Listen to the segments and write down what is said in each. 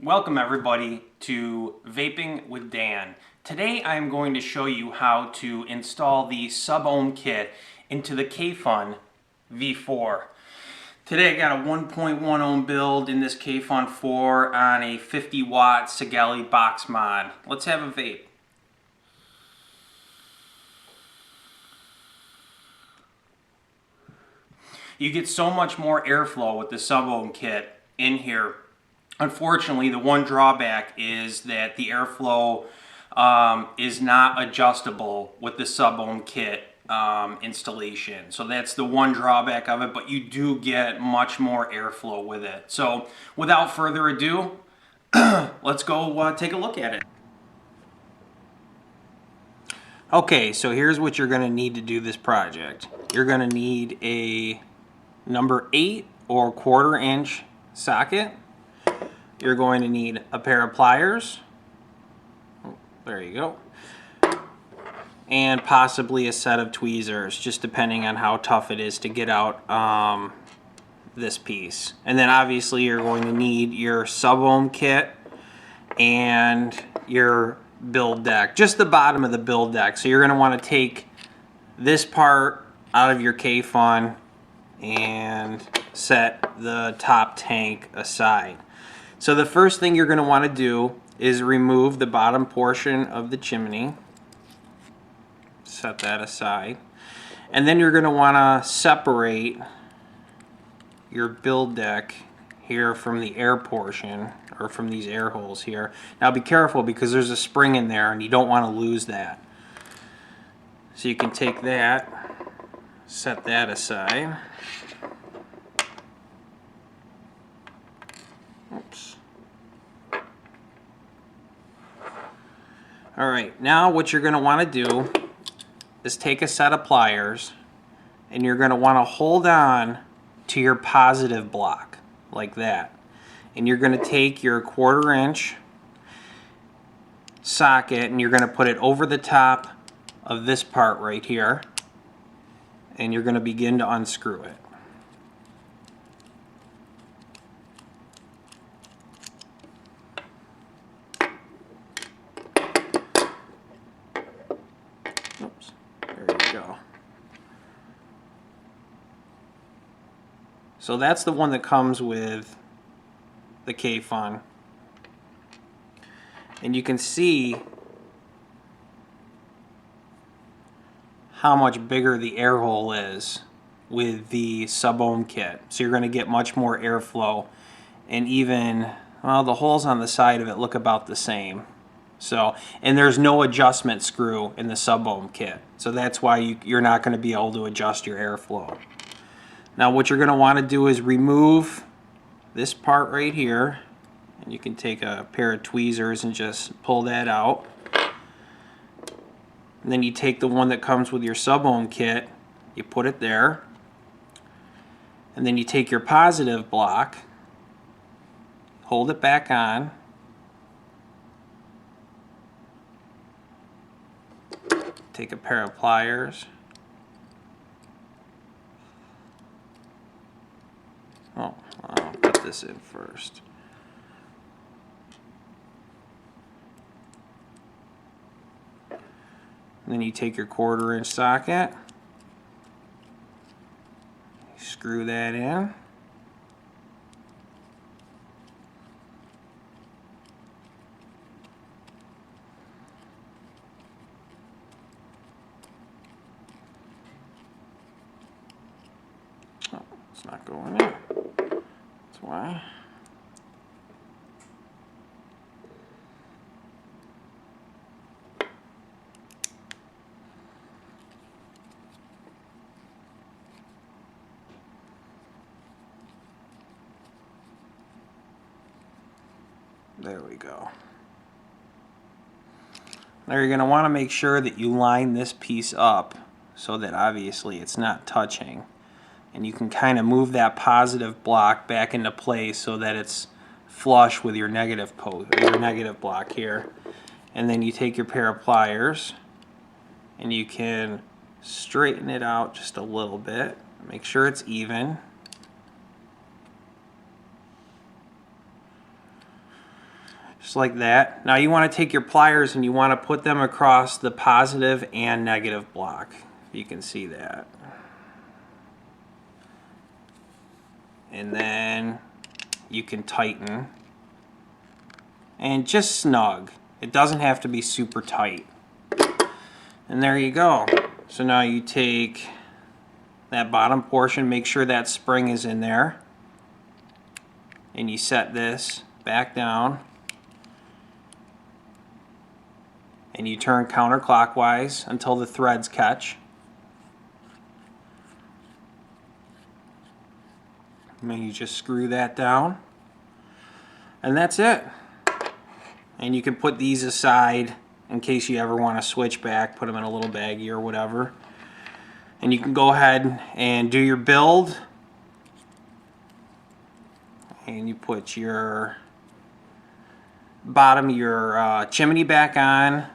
Welcome everybody to Vaping with Dan. Today I'm going to show you how to install the sub-ohm kit into the Kayfun V4. Today I got a 1.1 ohm build in this Kayfun 4 on a 50 watt Sigali box mod. Let's have a vape. You get so much more airflow with the sub-ohm kit in here. Unfortunately, the one drawback is that the airflow is not adjustable with the sub-ohm kit installation. So that's the one drawback of it, but you do get much more airflow with it. So without further ado, let's go take a look at it. Okay, so here's what you're going to need to do this project. You're going to need a number 8 or 1/4 inch socket. You're going to need a pair of pliers. Oh, there you go. And possibly a set of tweezers, just depending on how tough it is to get out this piece. And then obviously you're going to need your sub-ohm kit and your build deck, just the bottom of the build deck. So you're going to want to take this part out of your Kayfun and set the top tank aside. So the first thing you're going to want to do is remove the bottom portion of the chimney. Set that aside. And then you're going to want to separate your build deck here from the air portion, or from these air holes here. Now be careful because there's a spring in there and you don't want to lose that. So you can take that, set that aside. Oops. Alright, now what you're going to want to do is take a set of pliers and you're going to want to hold on to your positive block like that. And you're going to take your 1/4 inch socket and you're going to put it over the top of this part right here, and you're going to begin to unscrew it. Oops, there you go. So that's the one that comes with the Kayfun. And you can see how much bigger the air hole is with the sub-ohm kit. So you're going to get much more airflow, and even, well, the holes on the side of it look about the same. So, and there's no adjustment screw in the sub-ohm kit. So that's why you're not going to be able to adjust your airflow. Now what you're going to want to do is remove this part right here, and you can take a pair of tweezers and just pull that out. And then you take the one that comes with your sub-ohm kit, you put it there, and then you take your positive block, hold it back on, take a pair of pliers, oh, I'll put this in first. And then you take your 1/4 inch socket, screw that in, oh, it's not going in, that's why. There we go. Now you're going to want to make sure that you line this piece up so that obviously it's not touching. And you can kind of move that positive block back into place so that it's flush with your negative block here. And then you take your pair of pliers and you can straighten it out just a little bit. Make sure it's even. like that. Now you want to take your pliers and you want to put them across the positive and negative block. You can see that. And then you can tighten. And just snug. It doesn't have to be super tight. And there you go. So now you take that bottom portion, make sure that spring is in there. And you set this back down. And you turn counterclockwise until the threads catch. And then you just screw that down. And that's it. And you can put these aside in case you ever want to switch back, put them in a little baggie or whatever. And you can go ahead and do your build. And you put your bottom of your chimney back on,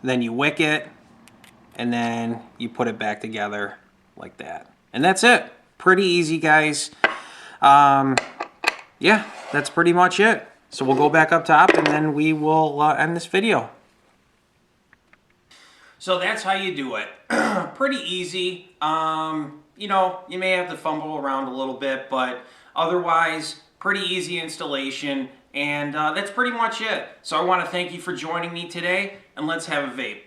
then you wick it, and then you put it back together like that. And that's it. Pretty easy, guys. Yeah, that's pretty much it. So we'll go back up top and then we will end this video. So that's how you do it. Pretty easy. You know, you may have to fumble around a little bit, but otherwise, pretty easy installation. And that's pretty much it. So I want to thank you for joining me today, and let's have a vape.